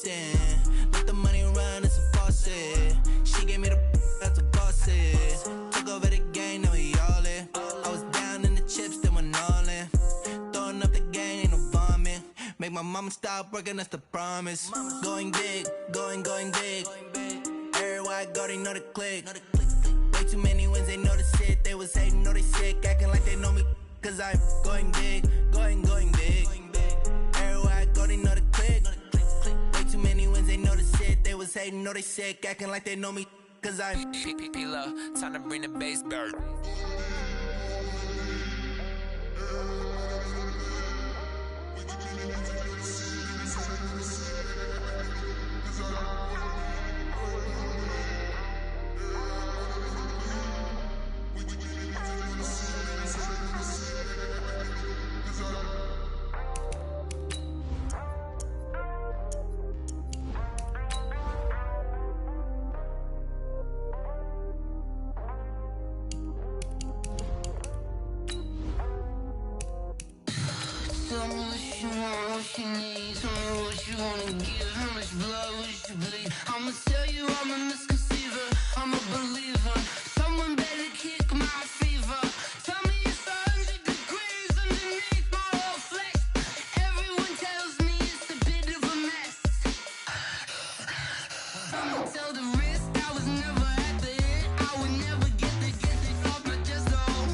often. Let the money run, it's a faucet. She gave me the that's a boss it. Took over the game, now we all in. I was down in the chips, then went all in. Throwing up the game, ain't no vomit. Make my mama stop working, that's the promise. Going big, going big. Everywhere I go, they know the click. Way too many wins, they know the shit. They was hating, know they sick, acting like they know me. Cause I'm going big, going big. Everywhere I go, they know the click. Way too many wins, they know the shit. They was hating, know they sick, acting like they know me. Cause I'm P-Lo, time to bring the bass back. Tell me what you want, what you need. Tell me what you wanna give. How much blood would you bleed? I'ma tell you I'm a misconceiver. I'm a believer. Someone better kick my fever. Tell me it's 100 degrees underneath my whole flesh. Everyone tells me it's a bit of a mess. I'ma tell the risk I was never at the end. I would never get it off my chest though.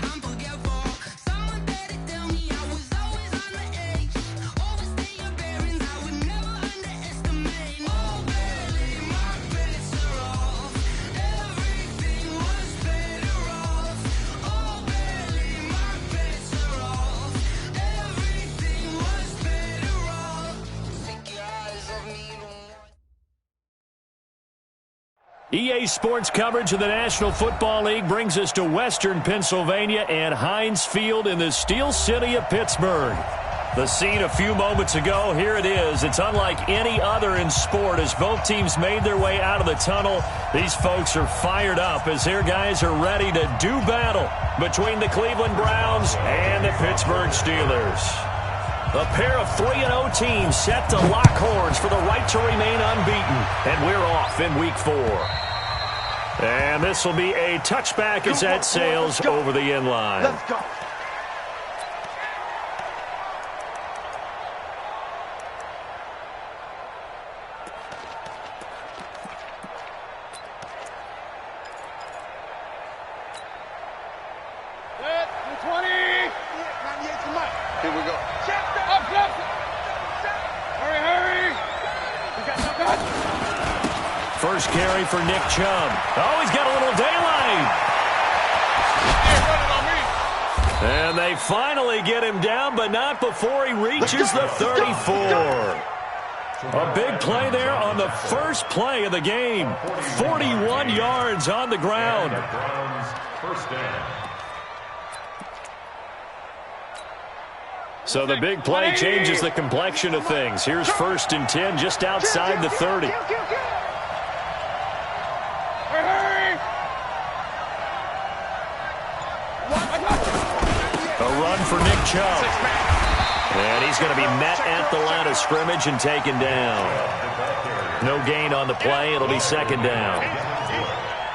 I'm forgetful. Someone better tell me I was always on the edge. Overstay your bearings, I would never underestimate. Oh, barely my bets are off. Everything was better off. Oh, barely my bets are off. Everything was better off. Take your eyes off me, EA Sports coverage of the National Football League brings us to Western Pennsylvania and Heinz Field in the Steel City of Pittsburgh. The scene a few moments ago, here it is. It's unlike any other in sport as both teams made their way out of the tunnel. These folks are fired up as their guys are ready to do battle between the Cleveland Browns and the Pittsburgh Steelers. A pair of 3-0 teams set to lock horns for the right to remain unbeaten. And we're off in Week 4. And this will be a touchback as that sails over the end line. Let's go. Set, 20. Here we go. Up, left. Hurry. We got something. First carry for Nick Chubb. Oh, he's got a little daylight. Hey, running on me. And they finally get him down, but not before he reaches the 34. A big play there on the first play of the game. 41 yards on the ground. First down. So the big play changes the complexion of things. Here's 1st and 10 just outside the 30. Hurry. A run for Nick Chubb. And he's going to be met at the line of scrimmage and taken down. No gain on the play. It'll be 2nd down.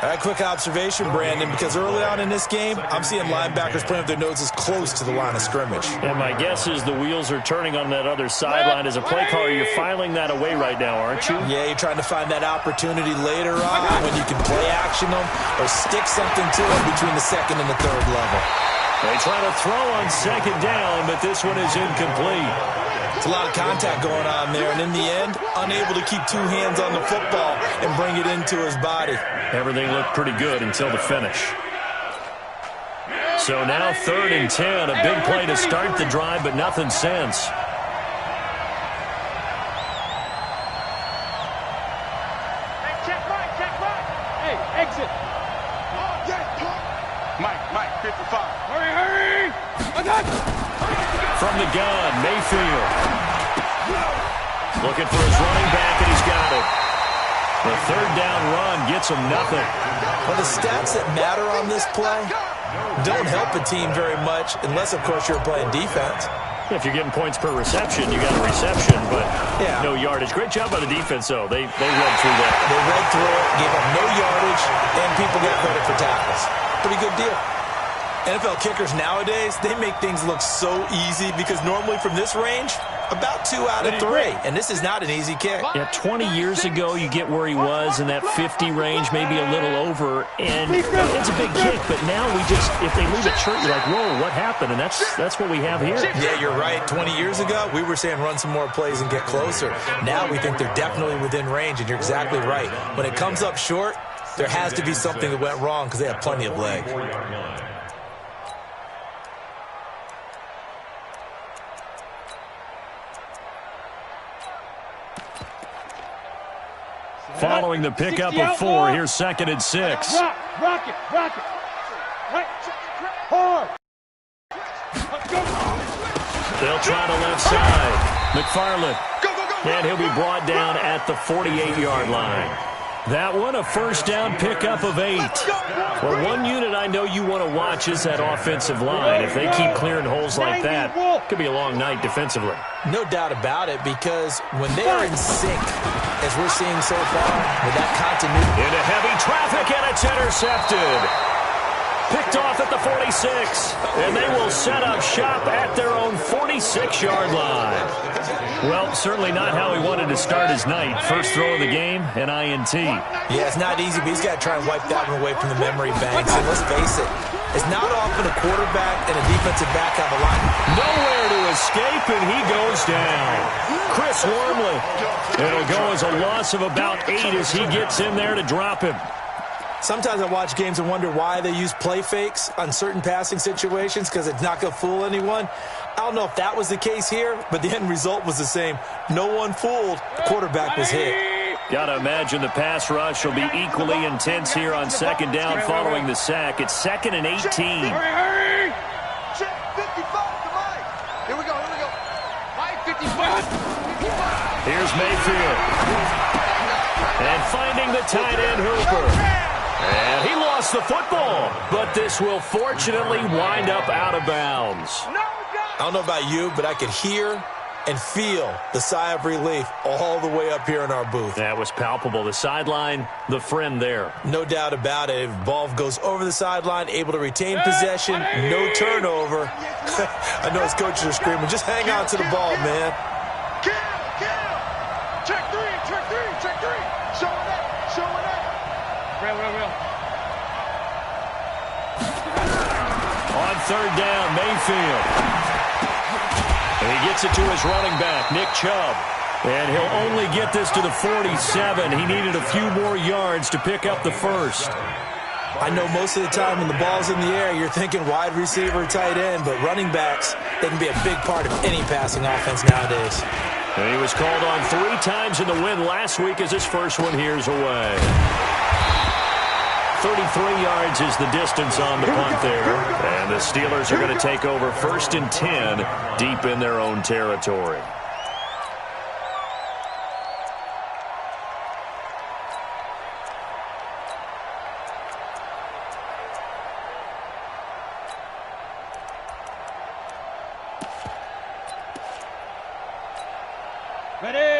A quick observation, Brandon, because early on in this game, I'm seeing linebackers putting up their noses close to the line of scrimmage. And my guess is the wheels are turning on that other sideline. As a play caller, you're filing that away right now, aren't you? Yeah, you're trying to find that opportunity later on when you can play action them or stick something to them between the 2nd and the 3rd level. They try to throw on 2nd down, but this one is incomplete. It's a lot of contact going on there, and in the end, unable to keep 2 hands on the football and bring it into his body. Everything looked pretty good until the finish. So now 3rd and 10, a big play to start the drive, but nothing since. Hey, check right. Hey, exit. Mike, 55. Hurry. From the gun, Mayfield. Looking for his running back, and he's got it. The 3rd down run gets him nothing. Well, the stats that matter on this play don't help a team very much unless, of course, you're playing defense. If you're getting points per reception, you got a reception, but no yardage. Great job by the defense, though. They read through that. They read through it, gave up no yardage, and people got credit for tackles. Pretty good deal. NFL kickers nowadays, they make things look so easy because normally from this range, about 2 out of 3. And this is not an easy kick. Yeah, 20 years ago, you get where he was in that 50 range, maybe a little over, and it's a big kick. But now we just, if they leave it short, you're like, whoa, what happened? And that's what we have here. Yeah, you're right. 20 years ago, we were saying run some more plays and get closer. Now we think they're definitely within range, and you're exactly right. When it comes up short, there has to be something that went wrong because they have plenty of leg. Following the pickup of 4, here's 2nd and 6. Rock it. Right. Hard. They'll try to left side. McFarland. And he'll be brought down at the 48-yard line. That one, a first down pickup of 8. Well, one unit I know you want to watch is that offensive line. If they keep clearing holes like that, it could be a long night defensively. No doubt about it, because when they are in sync, as we're seeing so far, with that continuity. Into heavy traffic, and it's intercepted. Picked off at the 46, and they will set up shop at their own 46-yard line. Well, certainly not how he wanted to start his night. First throw of the game, an INT. Yeah, it's not easy, but he's got to try and wipe that one away from the memory banks. And let's face it, it's not often a quarterback and a defensive back have a line. Nowhere to escape, and he goes down. Chris Wormley. It'll go as a loss of about 8 as he gets in there to drop him. Sometimes I watch games and wonder why they use play fakes on certain passing situations because it's not going to fool anyone. I don't know if that was the case here, but the end result was the same. No one fooled. The quarterback was hit. Got to imagine the pass rush will be equally intense here on 2nd down following the sack. It's 2nd and 18. Hurry! Check 55 to Mike. Here we go. Mike, 55. Here's Mayfield. And finding the tight end Hooper. And he lost the football, but this will fortunately wind up out of bounds. I don't know about you, but I could hear and feel the sigh of relief all the way up here in our booth. That was palpable. The sideline, the friend there. No doubt about it. If ball goes over the sideline, able to retain possession, no turnover. I know his coaches are screaming, just hang on to the ball, man. Kill! Check three. Showing up. Real. On 3rd down, Mayfield. And he gets it to his running back, Nick Chubb. And he'll only get this to the 47. He needed a few more yards to pick up the first. I know most of the time when the ball's in the air, you're thinking wide receiver, tight end, but running backs, they can be a big part of any passing offense nowadays. And he was called on 3 times in the win last week as his first one here's away. 33 yards is the distance on the punt there. And the Steelers are going to take over 1st and 10 deep in their own territory.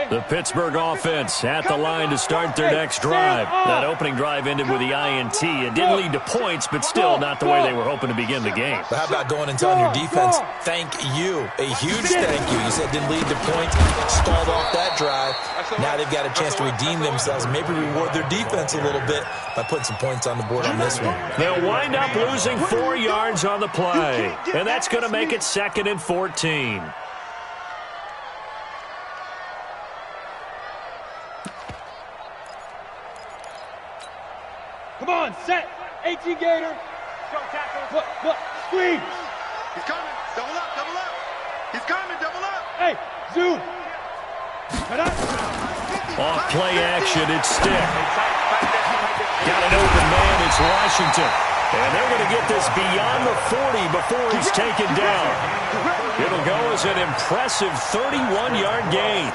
The Pittsburgh offense at the line to start their next drive. That opening drive ended with the INT. It didn't lead to points, but still not the way they were hoping to begin the game. But how about going and telling your defense, thank you, a huge thank you. You said didn't lead to points, stalled off that drive. Now they've got a chance to redeem themselves and maybe reward their defense a little bit by putting some points on the board on this one. They'll wind up losing 4 yards on the play, and that's going to make it 2nd and 14. Come on, set. 18 Gator. Go tackle. Look, squeeze. He's coming. Double up. He's coming, double up. Hey, zoom. Off play action, it's Stick. Got an open man, it's Washington. And they're going to get this beyond the 40 before he's taken down. It'll go as an impressive 31-yard gain.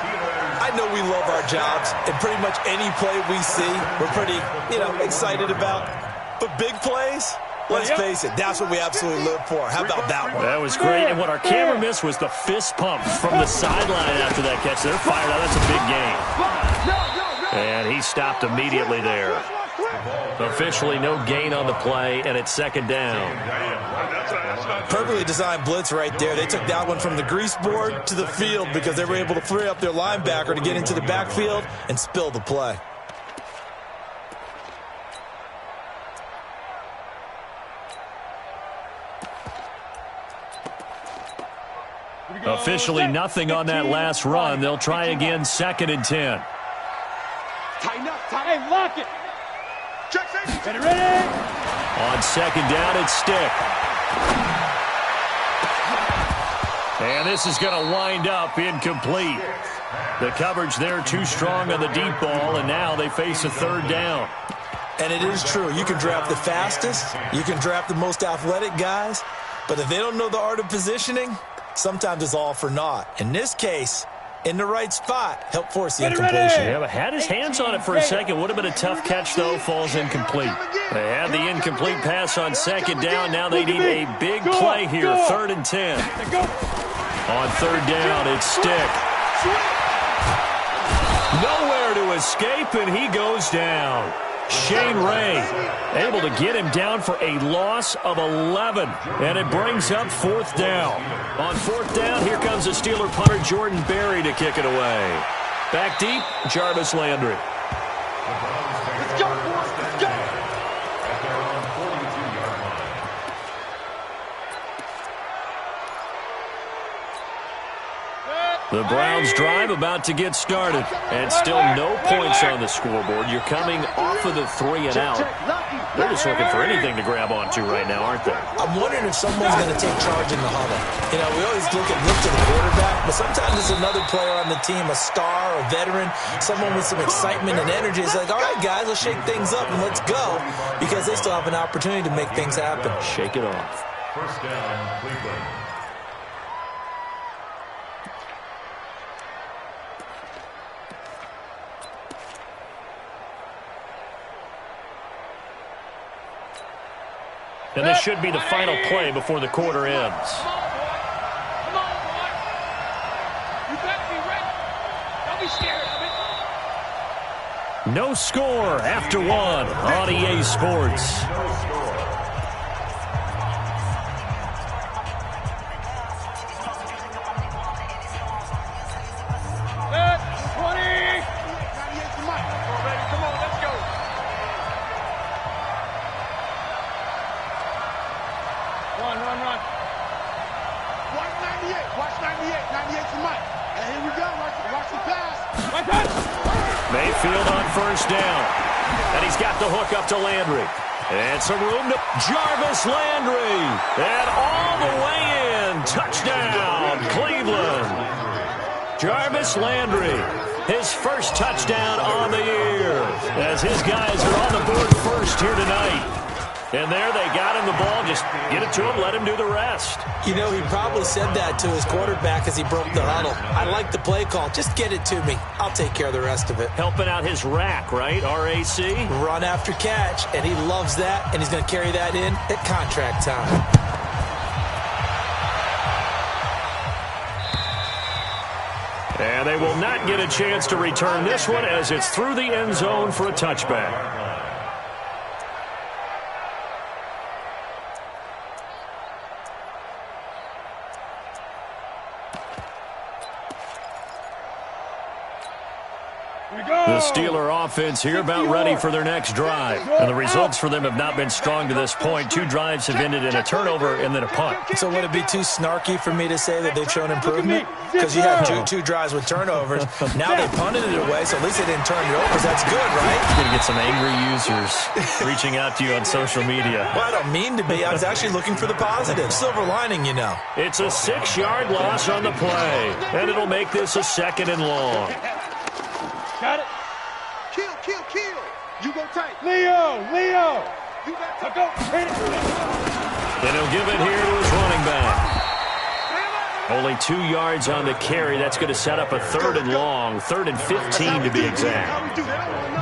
I know we love our jobs, and pretty much any play we see, we're pretty, excited about. But big plays, Let's face it, that's what we absolutely live for. How about that one? That was great. And what our camera missed was the fist pump from the sideline after that catch. They're fired out. That's a big gain. And he stopped immediately there. Officially no gain on the play, and it's second down. Perfectly designed blitz right there. They took that one from the grease board to the field because they were able to free up their linebacker to get into the backfield and spill the play. Officially nothing on that last run. They'll try again, 2nd and 10. Tighten up, tighten. Hey, lock it. Check safety. Ready? On 2nd down, it's Stick. And this is going to wind up incomplete. The coverage there too strong on the deep ball, and now they face a 3rd down. And it is true. You can draft the fastest. You can draft the most athletic guys. But if they don't know the art of positioning, sometimes it's all for naught. In this case, in the right spot, help force the incompletion. Yeah, but had his hands on it for a second. Would have been a tough catch, though. Falls incomplete. They had the incomplete pass on 2nd down. Now they need a big play here. 3rd and 10. On 3rd down, it's Stick. Nowhere to escape, and he goes down. Shane Ray able to get him down for a loss of 11. And it brings up 4th down. On 4th down, here comes the Steeler punter, Jordan Berry, to kick it away. Back deep, Jarvis Landry. Let's go, boys. Let's go. The Browns drive about to get started, and still no points on the scoreboard. You're coming off of the 3 and out. They're just looking for anything to grab onto right now, aren't they? I'm wondering if someone's going to take charge in the huddle. You know, we always look to the quarterback, but sometimes it's another player on the team, a star, a veteran, someone with some excitement and energy. It's like, all right, guys, let's shake things up and let's go, because they still have an opportunity to make things happen. Shake it off. 1st down, Cleveland. And this should be the final play before the quarter ends. Come on, boy. You better be ready. Don't be scared of it. No score after 1 on EA Sports. Mayfield on 1st down. And he's got the hook up to Landry. And some room to Jarvis Landry. And all the way in. Touchdown, Cleveland. Jarvis Landry, his first touchdown on the year, as his guys are on the board first here tonight. And there they got him the ball. Just get it to him, let him do the rest. You know, he probably said that to his quarterback as he broke the huddle. I like the play call. Just get it to me. I'll take care of the rest of it. Helping out his rack, right? RAC? Run after catch, and he loves that, and he's going to carry that in at contract time. And they will not get a chance to return this one as it's through the end zone for a touchback. The Steeler offense here about ready for their next drive. And the results for them have not been strong to this point. 2 drives have ended in a turnover and then a punt. So would it be too snarky for me to say that they've shown improvement? Because you had two drives with turnovers. Now they punted it away, so at least they didn't turn it over. That's good, right? You're going to get some angry users reaching out to you on social media. Well, I don't mean to be. I was actually looking for the positive. Silver lining, you know. It's a 6-yard loss on the play. And it'll make this a 2nd and long. Got it. Kill. You go tight. Leo. You got to go. And he'll give it here to his running back. Only 2 yards on the carry. That's going to set up a 3rd and long, 3rd and 15 to be exact.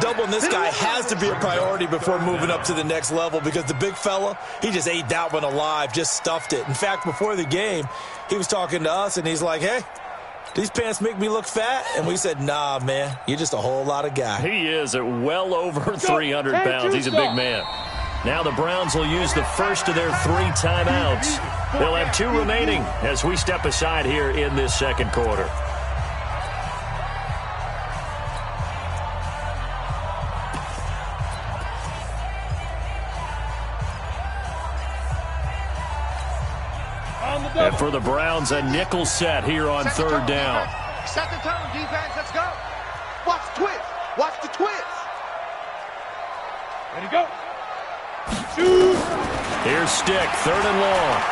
Doubling this guy has to be a priority before moving up to the next level because the big fella, he just ate that one alive, just stuffed it. In fact, before the game, he was talking to us, and he's like, hey, these pants make me look fat? And we said, nah, man, you're just a whole lot of guy. He is at well over 300 pounds. He's a big man. Now the Browns will use the first of their 3 timeouts. They'll have 2 remaining as we step aside here in this second quarter. And for the Browns, a nickel set here on 3rd down. Set the tone, defense. Let's go. Watch the twist. Watch the twist. Ready, go. Shoot. Here's Stick, 3rd and long.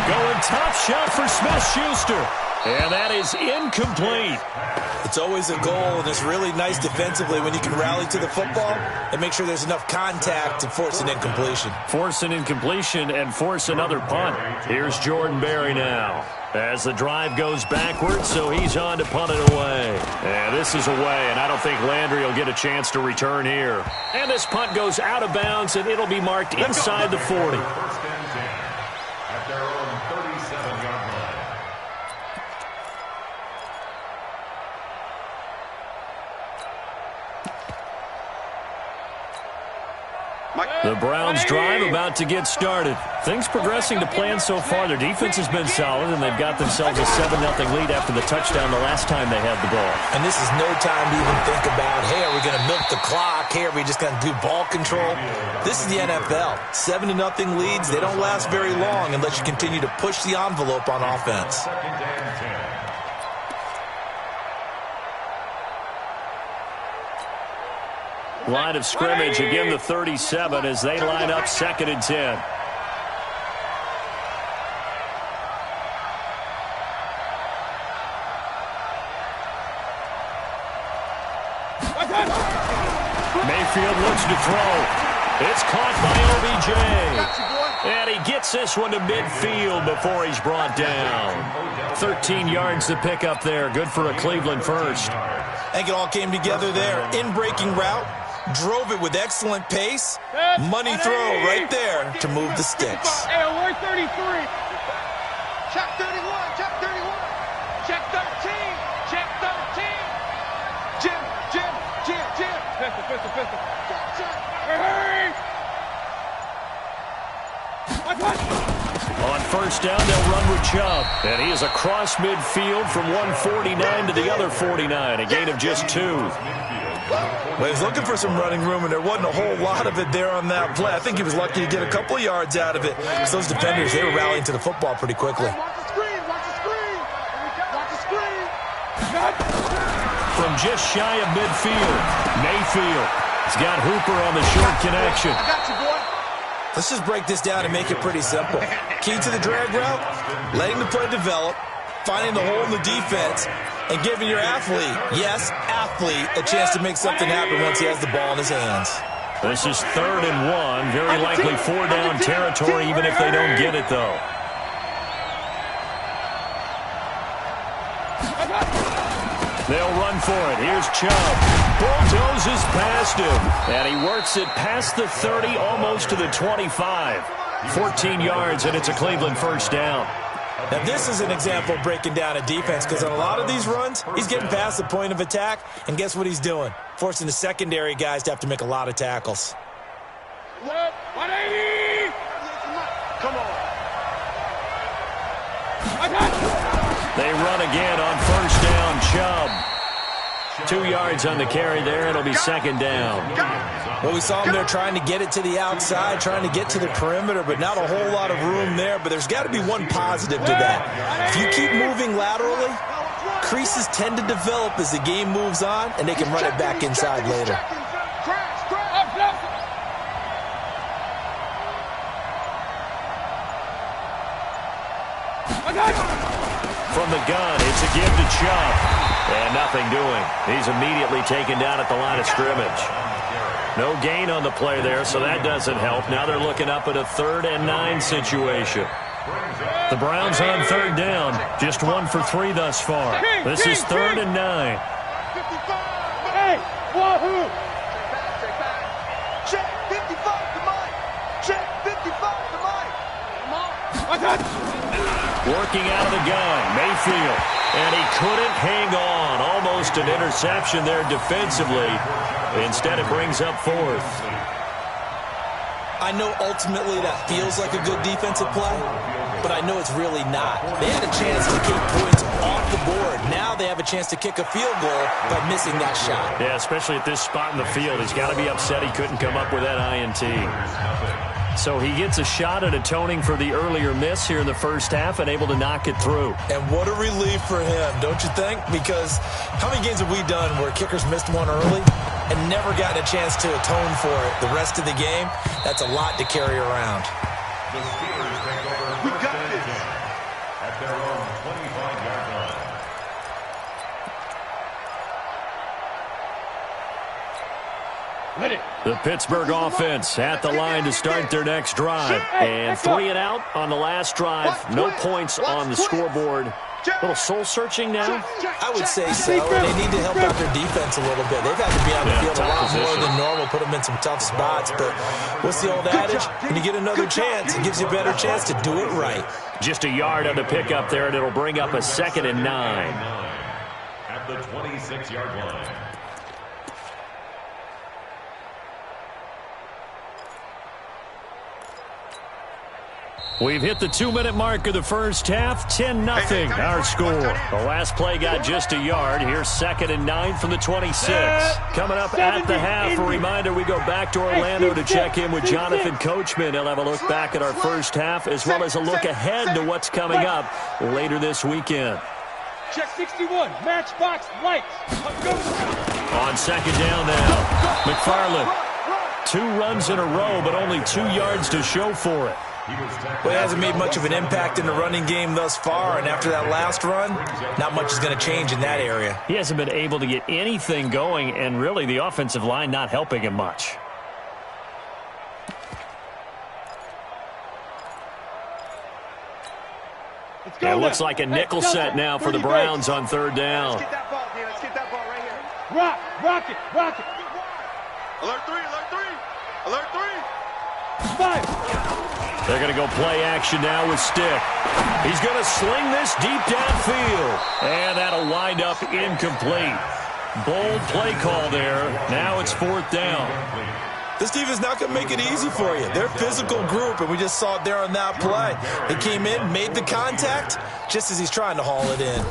Going top shot for Smith-Schuster. And that is incomplete. It's always a goal, and it's really nice defensively when you can rally to the football and make sure there's enough contact to force an incompletion. Force an incompletion and force another punt. Here's Jordan Berry now. As the drive goes backwards, so he's on to punt it away. And this is away, and I don't think Landry will get a chance to return here. And this punt goes out of bounds, and it'll be marked inside the 40. First and 10 at their own 37-yard line. The Browns drive about to get started. Things progressing to plan so far. Their defense has been solid, and they've got themselves a 7-0 lead after the touchdown the last time they had the ball. And this is no time to even think about, hey, are we going to milk the clock? Hey, are we just going to do ball control? This is the NFL. 7-0 leads, they don't last very long unless you continue to push the envelope on offense. Second and 10. Line of scrimmage, again the 37 as they line up 2nd and 10. Mayfield looks to throw. It's caught by OBJ. And he gets this one to midfield before he's brought down. 13 yards to pick up there. Good for a Cleveland first. I think it all came together there. In-breaking route. Drove it with excellent pace. Money throw right there to move the sticks. Hey, we're 33. Check 31. Check 31. Check 13. Check 13. Jim. Pistol. Hey. On first down, they'll run with Chubb. And he is across midfield from 149 to the other 49. A gain of just 2. Well, he was looking for some running room, and there wasn't a whole lot of it there on that play. I think he was lucky to get a couple of yards out of it. Because those defenders, they were rallying to the football pretty quickly. Watch the screen. Watch the screen. From just shy of midfield, Mayfield has got Hooper on the short connection. I got you, boy. Let's just break this down and make it pretty simple. Key to the drag route, letting the play develop, finding the hole in the defense, and giving your athlete, yes, athlete, a chance to make something happen once he has the ball in his hands. This is 3rd and 1. Very likely 4-down territory, even if they don't get it, though. They'll run for it. Here's Chubb. Bulldozes past him. And he works it past the 30, almost to the 25. 14 yards, and it's a Cleveland first down. Now, this is an example of breaking down a defense because on a lot of these runs, he's getting past the point of attack, and guess what he's doing? Forcing the secondary guys to have to make a lot of tackles. 180! Come on. They run again on first down. Chubb. 2 yards on the carry there. It'll be 2nd down. Well, we saw him there trying to get it to the outside, trying to get to the perimeter, but not a whole lot of room there. But there's got to be one positive to that. If you keep moving laterally, creases tend to develop as the game moves on, and they can run it back inside later. From the gun, it's a give to Chubb. And nothing doing. He's immediately taken down at the line of scrimmage. No gain on the play there, so that doesn't help. Now they're looking up at a 3rd and 9 situation. The Browns on third down. Just 1 for 3 thus far. This is 3rd and 9. Hey, wahoo! Check 55 to Mike. Check 55 to Mike. Come on. Working out of the gun, Mayfield. And he couldn't hang on. Almost an interception there defensively. Instead, it brings up 4th. I know ultimately that feels like a good defensive play, but I know it's really not. They had a chance to kick points off the board. Now they have a chance to kick a field goal by missing that shot. Yeah, especially at this spot in the field. He's got to be upset he couldn't come up with that INT. So he gets a shot at atoning for the earlier miss here in the first half and able to knock it through. And what a relief for him, don't you think? Because how many games have we done where kickers missed one early and never gotten a chance to atone for it the rest of the game? That's a lot to carry around. The Steelers take over. We got this. At their own 25-yard line. The Pittsburgh offense at the line to start their next drive. And 3 and out on the last drive. No points on the scoreboard. A little soul-searching now? I would say so, and they need to help out their defense a little bit. They've had to be on the field a lot more than normal, put them in some tough spots. But what's the old adage? When you get another chance, it gives you a better chance to do it right. Just a yard on the pickup there, and it'll bring up a 2nd and 9. At the 26-yard line. We've hit the 2-minute mark of the first half. 10-0 our score. The last play got just a yard. Here's 2nd and 9 from the 26. Coming up at the half, a reminder we go back to Orlando to check in with Jonathan Coachman. He'll have a look back at our first half as well as a look ahead to what's coming up later this weekend. Check 61. Matchbox lights. On 2nd down now, McFarland. 2 runs in a row, but only 2 yards to show for it. Well, he hasn't made much of an impact in the running game thus far, and after that last run, not much is going to change in that area. He hasn't been able to get anything going, and really the offensive line not helping him much. It looks like a nickel set now for the Browns on 3rd down. Let's get that ball, D. Let's get that ball right here. Rock it, rock it. Alert 3, alert 3. Alert 3. 5. They're going to go play action now with Stick. He's going to sling this deep downfield. And that'll wind up incomplete. Bold play call there. Now it's 4th down. This defense is not going to make it easy for you. They're a physical group, and we just saw it there on that play. He came in, made the contact, just as he's trying to haul it in.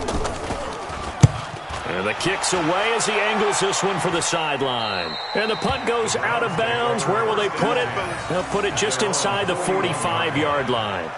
And the kick's away as he angles this one for the sideline. And the punt goes out of bounds. Where will they put it? They'll put it just inside the 45-yard line.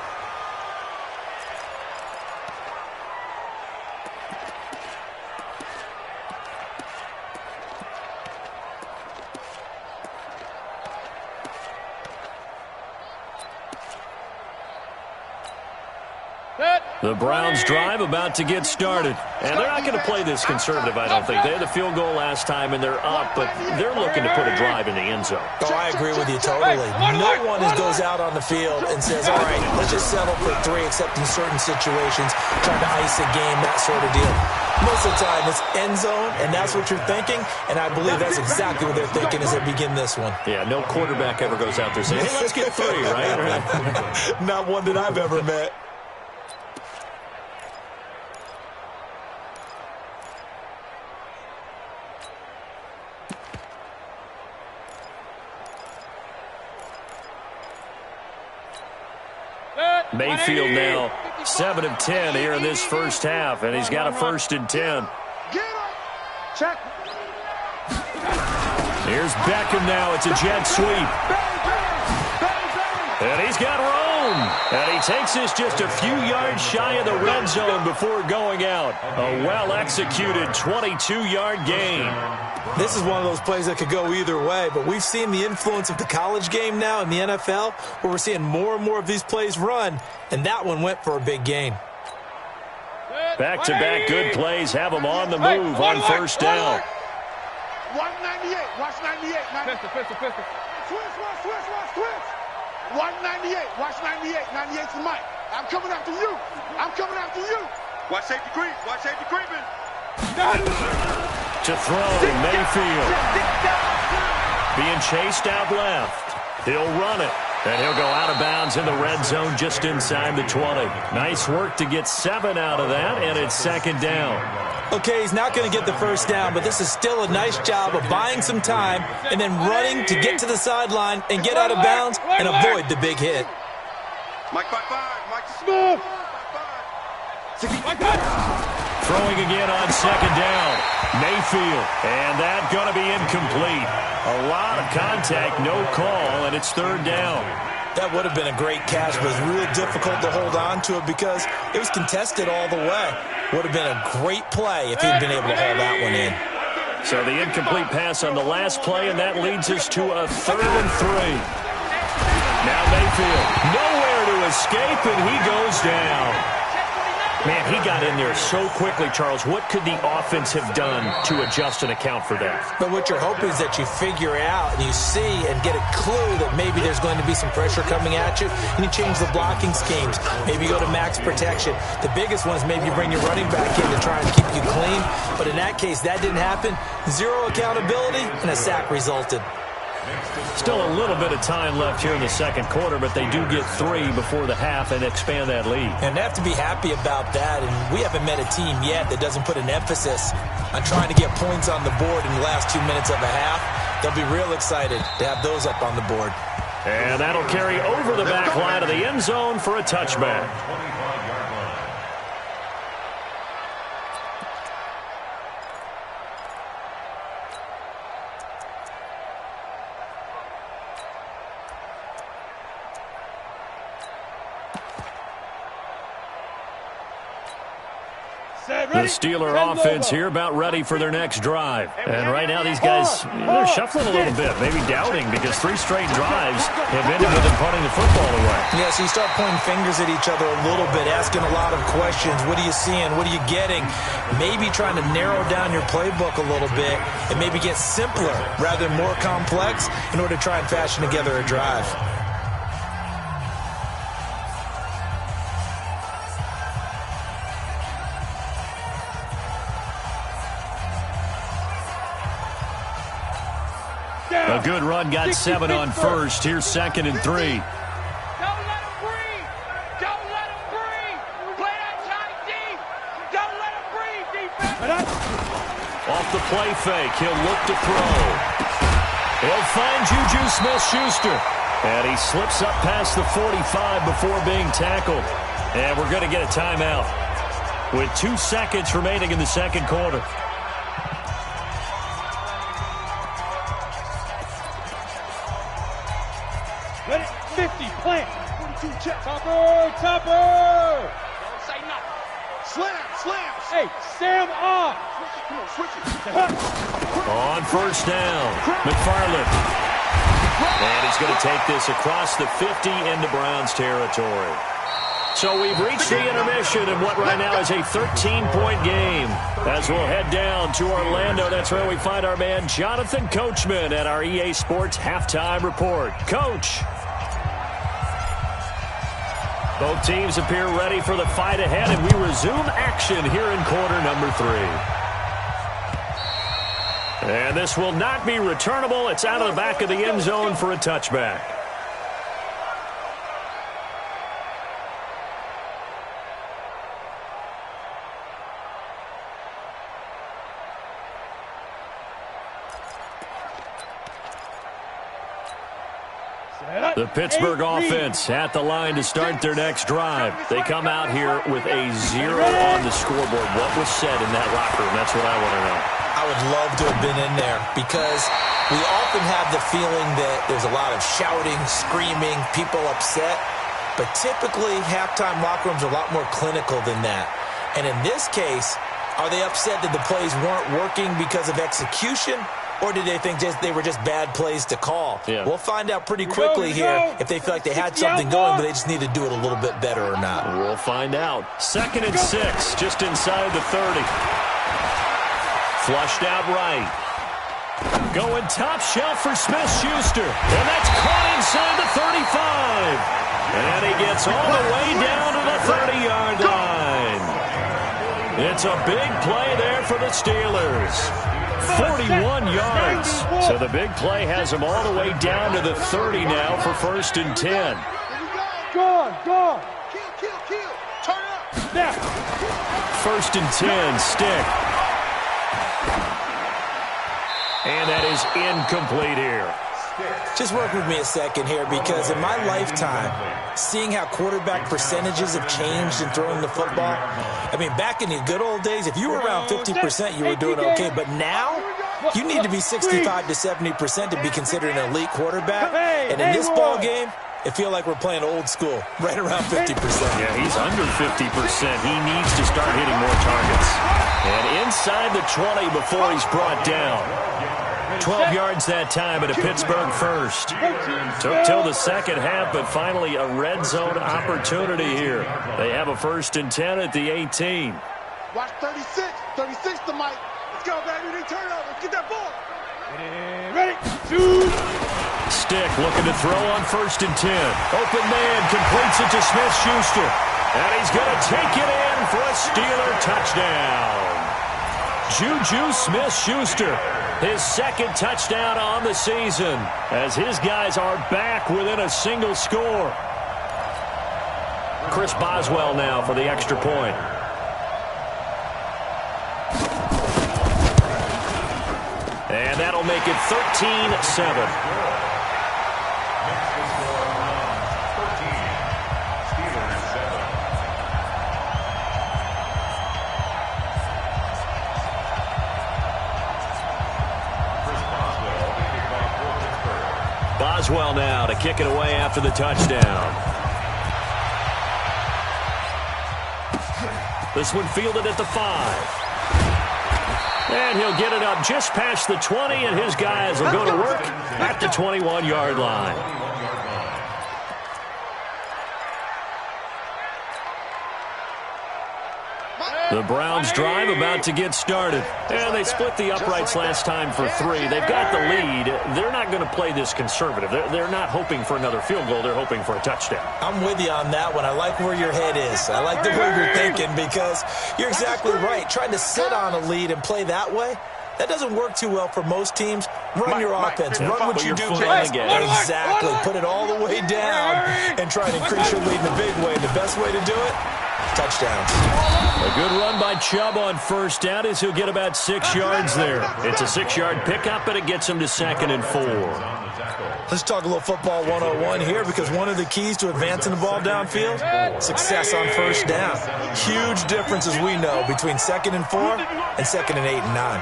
The Browns drive about to get started. And they're not going to play this conservative, I don't think. They had the field goal last time, and they're up, but they're looking to put a drive in the end zone. Oh, I agree with you totally. No one goes out on the field and says, all right, let's just settle for 3, except in certain situations, trying to ice a game, that sort of deal. Most of the time, it's end zone, and that's what you're thinking, and I believe that's exactly what they're thinking as they begin this one. Yeah, no quarterback ever goes out there saying, hey, let's get 3, right? Not one that I've ever met. Mayfield now 7 of 10 here in this first half, and he's got a 1st and 10. Check. Here's Beckham now. It's a jet sweep. And he's got room. And he takes this just a few yards shy of the red zone before going out. A well-executed 22-yard gain. This is one of those plays that could go either way, but we've seen the influence of the college game now in the NFL, where we're seeing more and more of these plays run, and that one went for a big gain. Back-to-back good plays have them on the move on 1st down. Watch 98. Watch 98. Pistol. Switch. Watch 98. Watch 98. 98's the mic. I'm coming after you. I'm coming after you. Watch safety creep. Watch safety creeping. To throw, Mayfield. Being chased out left. He'll run it. And he'll go out of bounds in the red zone just inside the 20. Nice work to get 7 out of that, and it's second down. Okay, he's not going to get the first down, but this is still a nice job of buying some time and then running to get to the sideline and get out of bounds and avoid the big hit. Mike 5-5. Mike Smith. Throwing again on second down. Mayfield, and that's going to be incomplete. A lot of contact, no call, and it's third down. That would have been a great catch, but it was real difficult to hold on to it because it was contested all the way. Would have been a great play if he'd been able to haul that one in. So the incomplete pass on the last play, and that leads us to a 3rd and 3. Now Mayfield, nowhere to escape, and he goes down. Man, he got in there so quickly, Charles. What could the offense have done to adjust and account for that? But what you're hoping is that you figure out and you see and get a clue that maybe there's going to be some pressure coming at you, and you change the blocking schemes. Maybe you go to max protection. The biggest one is maybe you bring your running back in to try and keep you clean. But in that case, that didn't happen. 0 accountability, and a sack resulted. Still a little bit of time left here in the second quarter, but they do get 3 before the half and expand that lead. And they have to be happy about that, and we haven't met a team yet that doesn't put an emphasis on trying to get points on the board in the last 2 minutes of a half. They'll be real excited to have those up on the board. And that'll carry over the back line of the end zone for a touchback. The Steeler offense here about ready for their next drive. And right now these guys, they're shuffling a little bit, maybe doubting, because 3 straight drives have ended with them punting the football away. Yeah, so you start pointing fingers at each other a little bit, asking a lot of questions. What are you seeing? What are you getting? Maybe trying to narrow down your playbook a little bit and maybe get simpler rather than more complex in order to try and fashion together a drive. A good run got 7 on first. Here's 2nd and 3. Don't let him breathe. Don't let him breathe. Play that tight deep. Don't let him breathe, defense. Off the play fake, he'll look to throw. He'll find Juju Smith-Schuster. And he slips up past the 45 before being tackled. And we're going to get a timeout with 2 seconds remaining in the second quarter. Let it 50, plant. 42, check. Topper. Don't say nothing. Slam. Hey, Sam off. Come on, switch it. On first down, McFarland. And he's going to take this across the 50 into Browns territory. So we've reached the intermission in what right now is a 13-point game. As we'll head down to Orlando, that's where we find our man Jonathan Coachman at our EA Sports Halftime Report. Coach. Both teams appear ready for the fight ahead, and we resume action here in quarter number 3. And this will not be returnable. It's out of the back of the end zone for a touchback. The Pittsburgh offense at the line to start their next drive. They come out here with a 0 on the scoreboard. What was said in that locker room? That's what I want to know. I would love to have been in there because we often have the feeling that there's a lot of shouting, screaming, people upset. But typically, halftime locker rooms are a lot more clinical than that. And in this case, are they upset that the plays weren't working because of execution? Or did they think they were just bad plays to call? Yeah. We'll find out pretty quickly here if they feel like they had something going, but they just need to do it a little bit better or not. We'll find out. 2nd and 6, just inside the 30. Flushed out right. Going top shelf for Smith-Schuster. And that's caught inside the 35. And he gets all the way down to the It's a big play there for the Steelers. 41 yards. So the big play has them all the way down to the 30 now for 1st and 10. Go on. Kill. Turn up. Now. 1st and 10, stick. And that is incomplete here. Just work with me a second here, because in my lifetime, seeing how quarterback percentages have changed in throwing the football, I mean, back in the good old days, if you were around 50%, you were doing okay. But now, you need to be 65 to 70% to be considered an elite quarterback. And in this ball game, it feels like we're playing old school, right around 50%. Yeah, he's under 50%. He needs to start hitting more targets. And inside the 20 before he's brought down. 12 yards that time at a Pittsburgh first. Took till the second half, but finally a red zone opportunity here. They have a 1st and 10 at the 18. Watch 36. 36 to Mike. Let's go, baby. They turn over. Get that ball. Ready. Shoot. Stick looking to throw on 1st and 10. Open man completes it to Smith-Schuster. And he's going to take it in for a Steeler touchdown. Juju Smith-Schuster, his 2nd touchdown on the season, as his guys are back within a single score. Chris Boswell now for the extra point. And that'll make it 13-7. Boswell now to kick it away after the touchdown. This one fielded at the 5. And he'll get it up just past the 20, and his guys will go to work at the 21-yard line. The Browns drive about to get started. And they split the uprights last time for 3. They've got the lead. They're not going to play this conservative. They're not hoping for another field goal. They're hoping for a touchdown. I'm with you on that one. I like where your head is. I like the way you're thinking, because you're exactly right. Trying to sit on a lead and play that way, that doesn't work too well for most teams. Run your offense. Run what you do best. Exactly. Put it all the way down and try and increase your lead in a big way. The best way to do it, touchdowns. A good run by Chubb on 1st down as he'll get about 6 yards there. It's a 6-yard pickup, and it gets him to 2nd and 4. Let's talk a little football 101 here, because one of the keys to advancing the ball downfield, success on 1st down. Huge difference, as we know, between 2nd and 4 and 2nd and 8 and 9.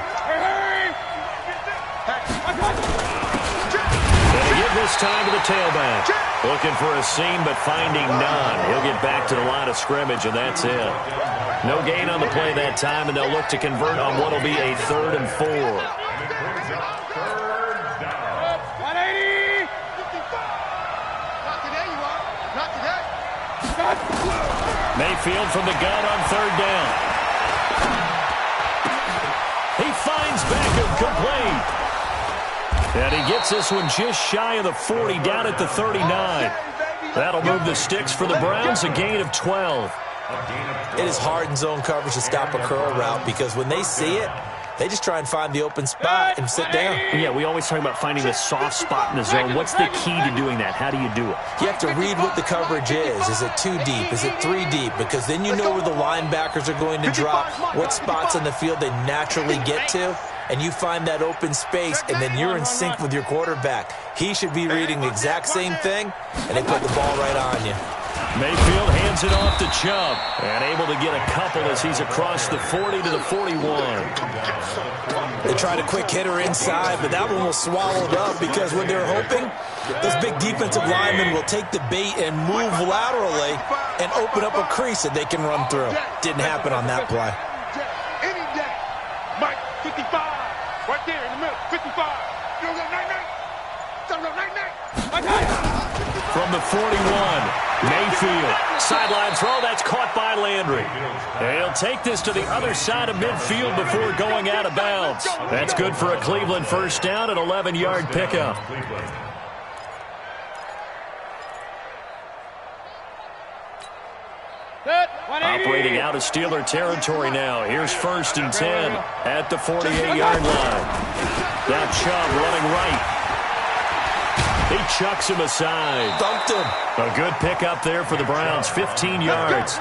And he give this time to the tailback. Looking for a seam, but finding none. He'll get back to the line of scrimmage, and that's it. No gain on the play that time, and they'll look to convert on what will be a 3rd and 4. 180. Not today, you are. Not today. Mayfield from the gun on 3rd down. He finds Beckham complete. And he gets this one just shy of the 40, down at the 39. That'll move the sticks for the Browns, a gain of 12. It is hard in zone coverage to stop a curl route, because when they see it, they just try and find the open spot and sit down. Yeah, we always talk about finding the soft spot in the zone. What's the key to doing that? How do you do it? You have to read what the coverage is. Is it 2 deep? Is it 3 deep? Because then you know where the linebackers are going to drop, what spots in the field they naturally get to, and you find that open space, and then you're in sync with your quarterback. He should be reading the exact same thing, and they put the ball right on you. Mayfield hands it off to Chubb, and able to get a couple as he's across the 40 to the 41. They tried a quick hitter inside, but that one was swallowed up, because when they're hoping, those big defensive linemen will take the bait and move laterally and open up a crease that they can run through. Didn't happen on that play. Any day. Mike, 55. Right there in the middle. 55. You don't go night-night. Don't go night-night. From the 41, Mayfield. Sideline throw, that's caught by Landry. And he'll take this to the other side of midfield before going out of bounds. That's good for a Cleveland 1st down, an 11-yard pickup. Operating out of Steeler territory now. Here's 1st and 10 at the 48-yard line. Now Chubb running right. He chucks him aside. Thumped him. A good pickup there for the Browns, 15 yards.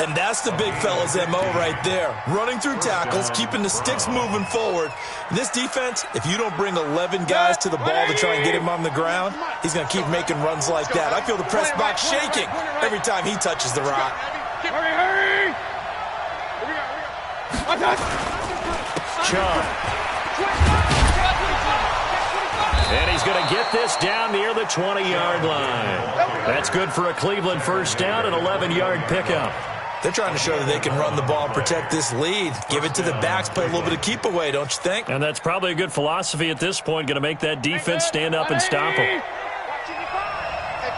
And that's the big fella's MO right there. Running through tackles, keeping the sticks moving forward. This defense, if you don't bring 11 guys to the ball to try and get him on the ground, he's going to keep making runs like that. I feel the press box shaking every time he touches the rock. Hurry! Chubb. And he's going to get this down near the 20-yard line. That's good for a Cleveland first down, an 11-yard pickup. They're trying to show that they can run the ball and protect this lead. Give it to the backs, play a little bit of keep away, don't you think? And that's probably a good philosophy at this point, going to make that defense stand up and stop them. Hey,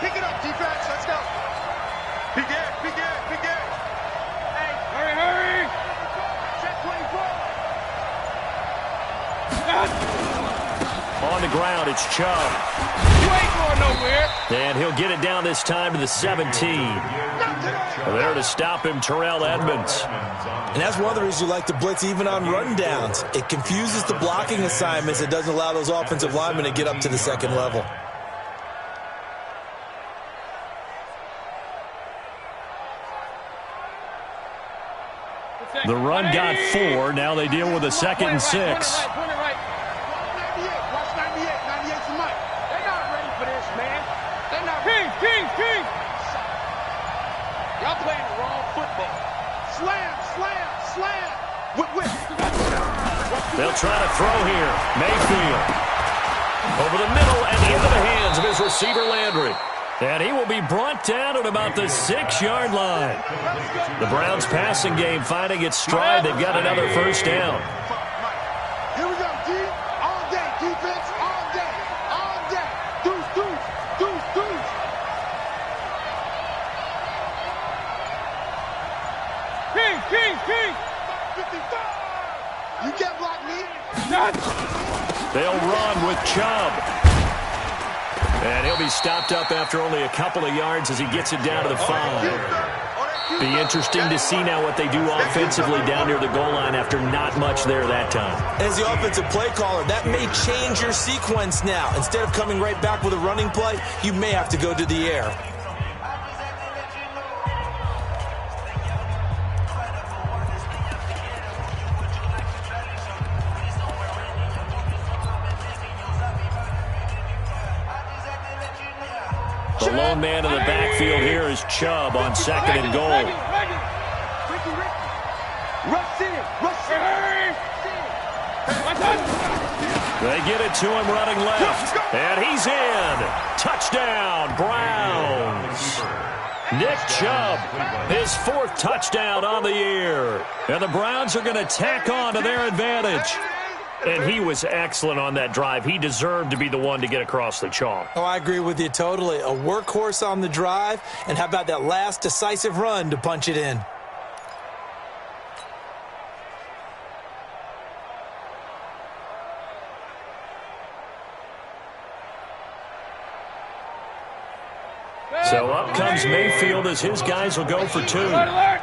pick it up, defense. Let's go. Big Ed. Hey, hurry. Check 24. On the ground, it's Chubb. You ain't going nowhere. And he'll get it down this time to the 17. There to stop him, Terrell Edmonds. And that's one of the reasons you like to blitz even on run downs. It confuses the blocking assignments. It doesn't allow those offensive linemen to get up to the second level. The run got 4. Now they deal with a 2nd and 6. Watch 98 for Mike. They're not ready for this, man. They're not ready. King. Y'all playing the wrong football. Slam. Whip. They'll try to throw here. Mayfield. Over the middle and into the hands of his receiver, Landry. And he will be brought down at about the 6-yard line. The Browns passing game finding its stride. They've got another first down. Here we go, D. All day, defense, all day. Deuce. King. 55. You can't block me. They'll run with Chubb. And he'll be stopped up after only a couple of yards as he gets it down to the 5. Be interesting to see now what they do offensively down near the goal line after not much there that time. As the offensive play caller, that may change your sequence now. Instead of coming right back with a running play, you may have to go to the air. The lone man in the backfield here is Chubb on 2nd and goal. They get it to him running left. And he's in. Touchdown, Browns. Nick Chubb, his 4th touchdown on the year. And the Browns are going to tack on to their advantage. And he was excellent on that drive. He deserved to be the one to get across the chalk. Oh, I agree with you totally. A workhorse on the drive, and how about that last decisive run to punch it in? So up comes Mayfield as his guys will go for 2. Alert!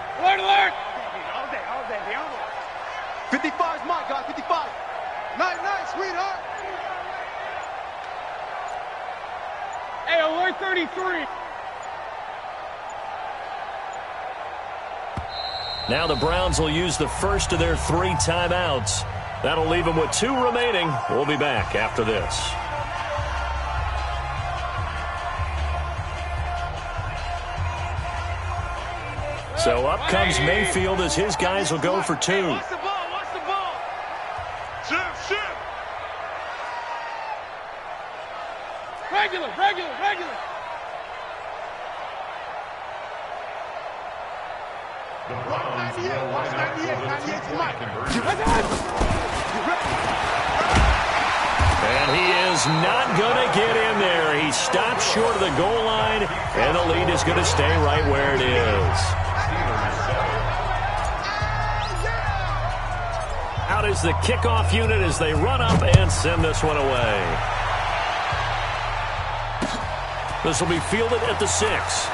55's Mike, guys, 55. Nice, sweetheart. Hey, alert 33. Now the Browns will use the first of their 3 timeouts. That'll leave them with 2 remaining. We'll be back after this. So up comes Mayfield as his guys will go for 2. Watch the ball. Shoot. Regular. Watch 98 for Mike. And he is not going to get in there. He stops short of the goal line, and the lead is going to stay right where it is. Out is the kickoff unit as they run up and send this one away. This will be fielded at the 6.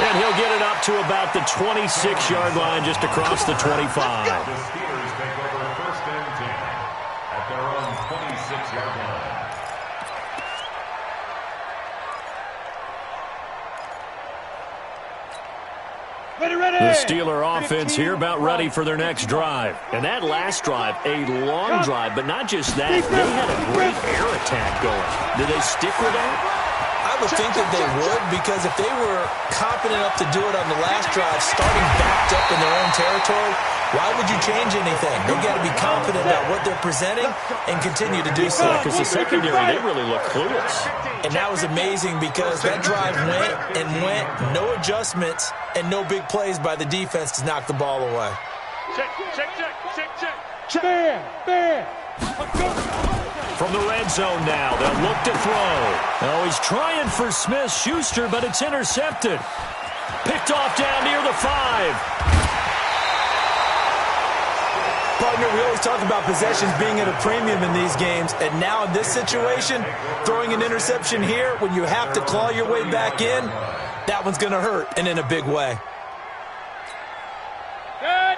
And he'll get it up to about the 26-yard line, just across the 25. The Steelers take over 1st and 10 at their own 26-yard line. The Steeler offense here about ready for their next drive. And that last drive, a long drive, but not just that. They had a great air attack going. Did they stick with that? I would think that they would, because if they were confident enough to do it on the last drive, starting backed up in their own territory, why would you change anything? They've got to be confident about what they're presenting and continue to do so. Because the secondary, they really look clueless. And that was amazing because that drive went and went, no adjustments and no big plays by the defense to knock the ball away. Check. Bam. From the red zone now, they'll look to throw. Oh, he's trying for Smith-Schuster, but it's intercepted. Picked off down near the 5. Partner, we always talk about possessions being at a premium in these games, and now in this situation, throwing an interception here when you have to claw your way back in, that one's going to hurt, and in a big way.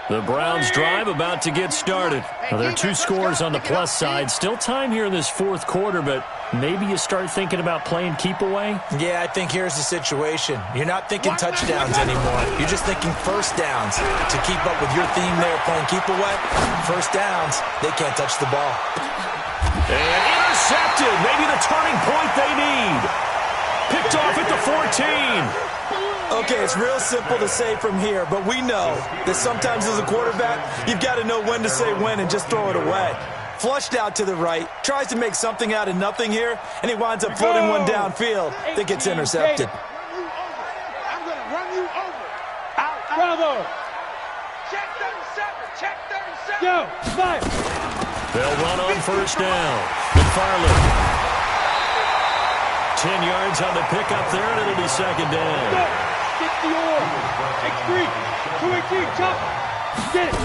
The Browns drive about to get started. Now, there are 2 scores on the plus side. Still time here in this 4th quarter, but maybe you start thinking about playing keep away? Yeah, I think here's the situation. You're not thinking touchdowns anymore. You're just thinking first downs. To keep up with your theme there, playing keep away, first downs, they can't touch the ball. And intercepted. Maybe the turning point they need. Picked off at the 14. Okay, it's real simple to say from here, but we know that sometimes as a quarterback, you've got to know when to say when and just throw it away. Flushed out to the right, tries to make something out of nothing here, and he winds up floating one downfield that gets intercepted. I'm going to run you over. Bravo. Check 37. Go. Fire. They'll run on first down. McFarland. 10 yards on the pickup there, and it'll be second down. Get the oar. X3. 218. Chop. Get it.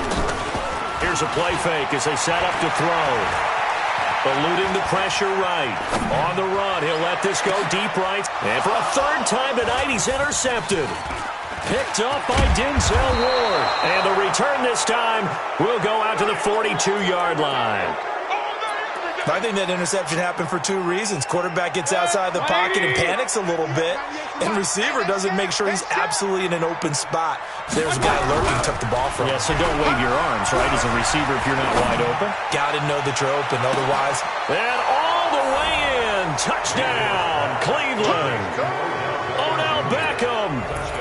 Here's a play fake as they set up to throw. Eluding the pressure right. On the run, he'll let this go deep right. And for a 3rd time tonight, he's intercepted. Picked up by Denzel Ward. And the return this time will go out to the 42-yard line. I think that interception happened for 2 reasons. Quarterback gets outside the pocket and panics a little bit, and receiver doesn't make sure he's absolutely in an open spot. There's a guy lurking, took the ball from him. Yeah, so don't wave your arms, right, as a receiver if you're not wide open. Got to know that you're open, otherwise. And all the way in. Touchdown, Cleveland. Odell Beckham.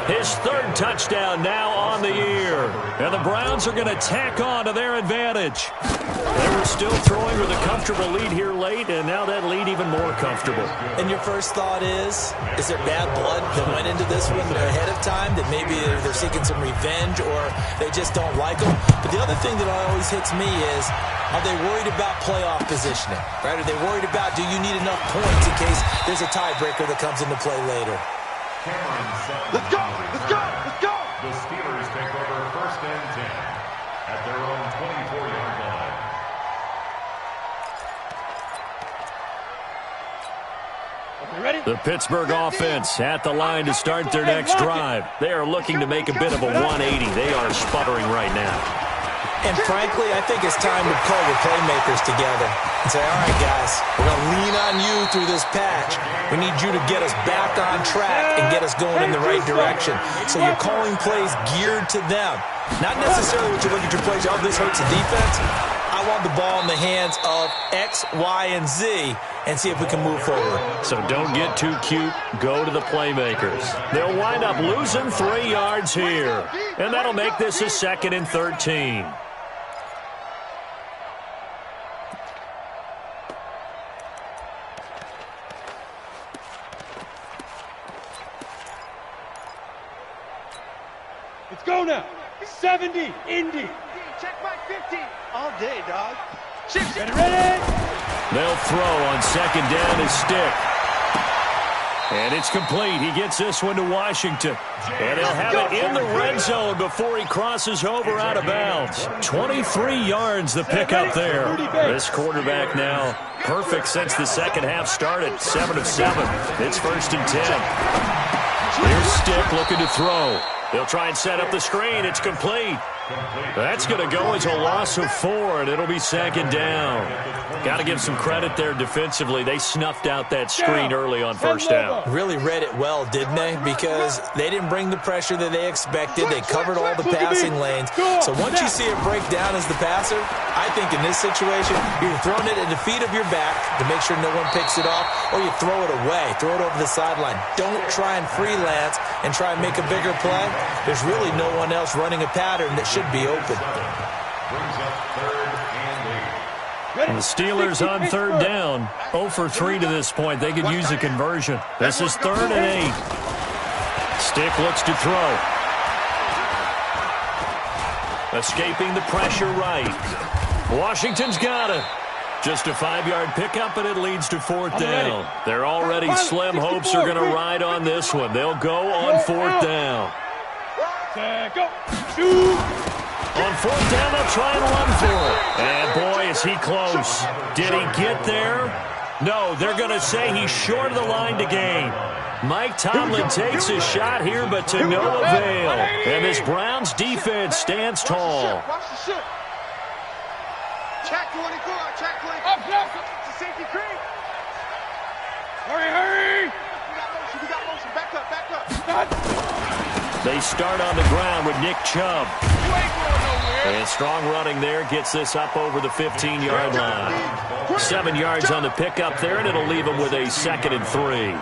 His 3rd touchdown now on the year. And the Browns are going to tack on to their advantage. They were still throwing with a comfortable lead here late, and now that lead even more comfortable. And your first thought is there bad blood that went into this one ahead of time, that maybe they're seeking some revenge or they just don't like them? But the other thing that always hits me is, are they worried about playoff positioning? Right? Are they worried about, do you need enough points in case there's a tiebreaker that comes into play later? Let's go. The Steelers take over 1st and 10 at their own 24-yard line. The Pittsburgh offense at the line to start their next drive. They are looking to make a bit of a 180. They are sputtering right now. And frankly, I think it's time to pull your playmakers together and say, all right, guys, we're going to lean on you through this patch. We need you to get us back on track and get us going in the right direction. So you're calling plays geared to them. Not necessarily what you look at your plays, oh, this hurts the defense. I want the ball in the hands of X, Y, and Z and see if we can move forward. So don't get too cute. Go to the playmakers. They'll wind up losing 3 yards here. And that'll make this a 2nd and 13. Let's go now. 70. Indy. Check my 50. All day, dog. Ready? They'll throw on 2nd down his stick. And it's complete. He gets this one to Washington. And he'll have it in the red zone before he crosses over out of bounds. 23 yards the pickup there. This quarterback now perfect since the second half started. 7 of 7. It's 1st and 10. Here's Stick looking to throw. They'll try and set up the screen. It's complete. That's going to go as a loss of 4, and it'll be second down. Got to give some credit there defensively. They snuffed out that screen early on first down. Really read it well, didn't they? Because they didn't bring the pressure that they expected. They covered all the passing lanes. So once you see it break down as the passer, I think in this situation, you're throwing it at the feet of your back to make sure no one picks it off, or you throw it away, throw it over the sideline. Don't try and freelance and try and make a bigger play. There's really no one else running a pattern that should be open. And the Steelers on third down, 0 for 3 to this point. They could use a conversion. This is 3rd and 8. Stick looks to throw. Escaping the pressure right. Washington's got it. Just a 5-yard pickup, and it leads to 4th down. They're already slim hopes are going to ride on this one. They'll go on 4th down. Go. Shoot. On 4th down, they'll try and run for it. And boy, is he close. Did he get there? No, they're going to say he's short of the line to gain. Mike Tomlin takes a shot here, but to no avail. And this Browns defense stands tall. Watch the shit. Check 24. Check 24. Up, it's a safety cream. Hurry. We got motion. Back up. They start on the ground with Nick Chubb. And strong running there gets this up over the 15-yard line. 7 yards on the pickup there, and it'll leave them with a 2nd and 3.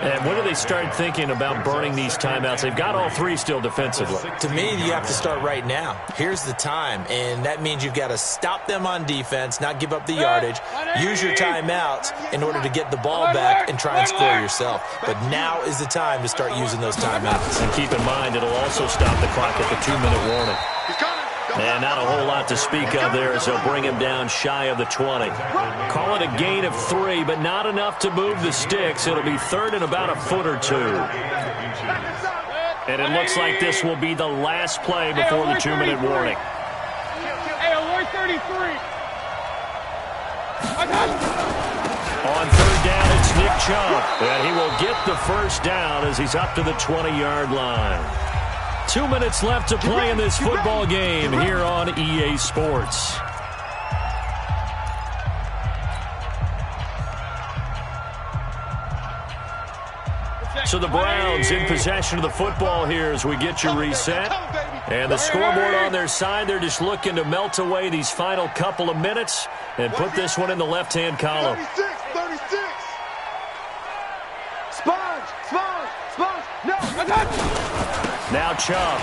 And when do they start thinking about burning these timeouts? They've got all 3 still defensively. To me, you have to start right now. Here's the time, and that means you've got to stop them on defense, not give up the yardage, use your timeouts in order to get the ball back and try and score yourself. But now is the time to start using those timeouts. And keep in mind, it'll also stop the clock at the 2-minute warning. And not a whole lot to speak of there as they'll bring him down shy of the 20. Call it a gain of 3, but not enough to move the sticks. It'll be 3rd and about a foot or 2. And it looks like this will be the last play before the 2-minute warning. Hey, alert 33. On 3rd down, it's Nick Chubb. And he will get the first down as he's up to the 20-yard line. 2 minutes left to play in this football game here on EA Sports. So the Browns in possession of the football here as we get you reset. And the scoreboard on their side, they're just looking to melt away these final couple of minutes and put this one in the left-hand column. 36. Sponge. No. Now Chubb.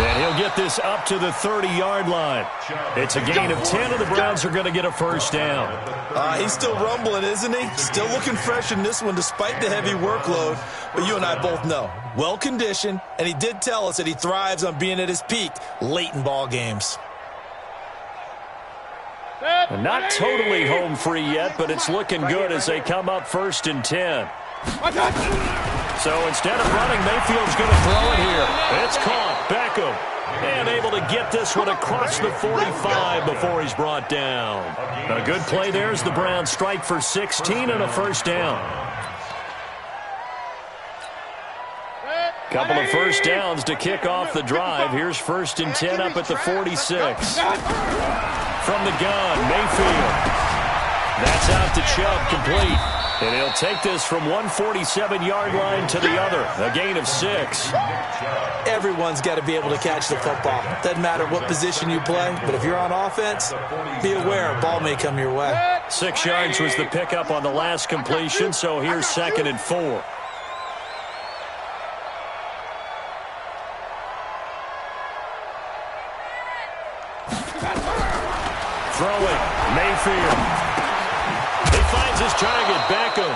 And he'll get this up to the 30-yard line. It's a gain of 10, and the Browns are going to get a first down. He's still rumbling, isn't he? Still looking fresh in this one despite the heavy workload. But you and I both know, well-conditioned, and he did tell us that he thrives on being at his peak late in ball games. And not totally home free yet, but it's looking good as they come up 1st and 10. So instead of running, Mayfield's going to throw it here. It's caught. Beckham. And able to get this one across the 45 before he's brought down. A good play there as the Browns strike for 16 and a first down. Couple of first downs to kick off the drive. Here's 1st and 10 up at the 46. From the gun, Mayfield. That's out to Chubb, complete. And he'll take this from one 47-yard line to the other. A gain of 6. Everyone's got to be able to catch the football. Doesn't matter what position you play, but if you're on offense, be aware a ball may come your way. 6 yards was the pickup on the last completion, so here's 2nd and 4. Throwing, Mayfield. He finds his target, Beckham.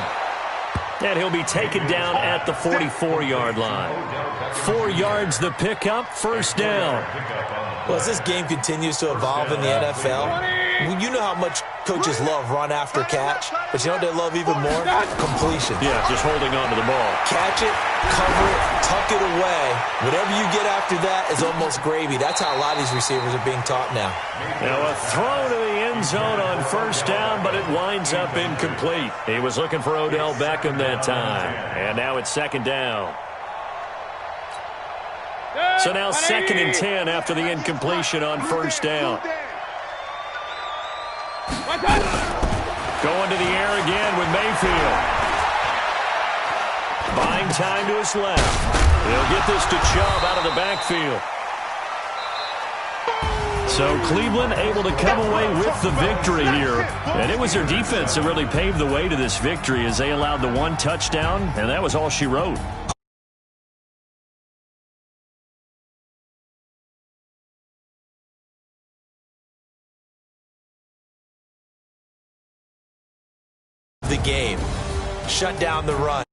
And he'll be taken down at the 44-yard line. 4 yards the pickup, first down. Well, as this game continues to evolve in the NFL, you know how much coaches love run after catch, but you know what they love even more? Completion. Yeah, just holding on to the ball. Catch it, cover it, tuck it away. Whatever you get after that is almost gravy. That's how a lot of these receivers are being taught now. Now a throw to the end zone on first down, but it winds up incomplete. He was looking for Odell Beckham that time. And now it's second down. So now 2nd and 10 after the incompletion on first down. Going to the air again with Mayfield. Buying time to his left. He'll get this to Chubb out of the backfield. So Cleveland able to come away with the victory here. And it was their defense that really paved the way to this victory as they allowed the 1 touchdown, and that was all she wrote. The game. Shut down the run.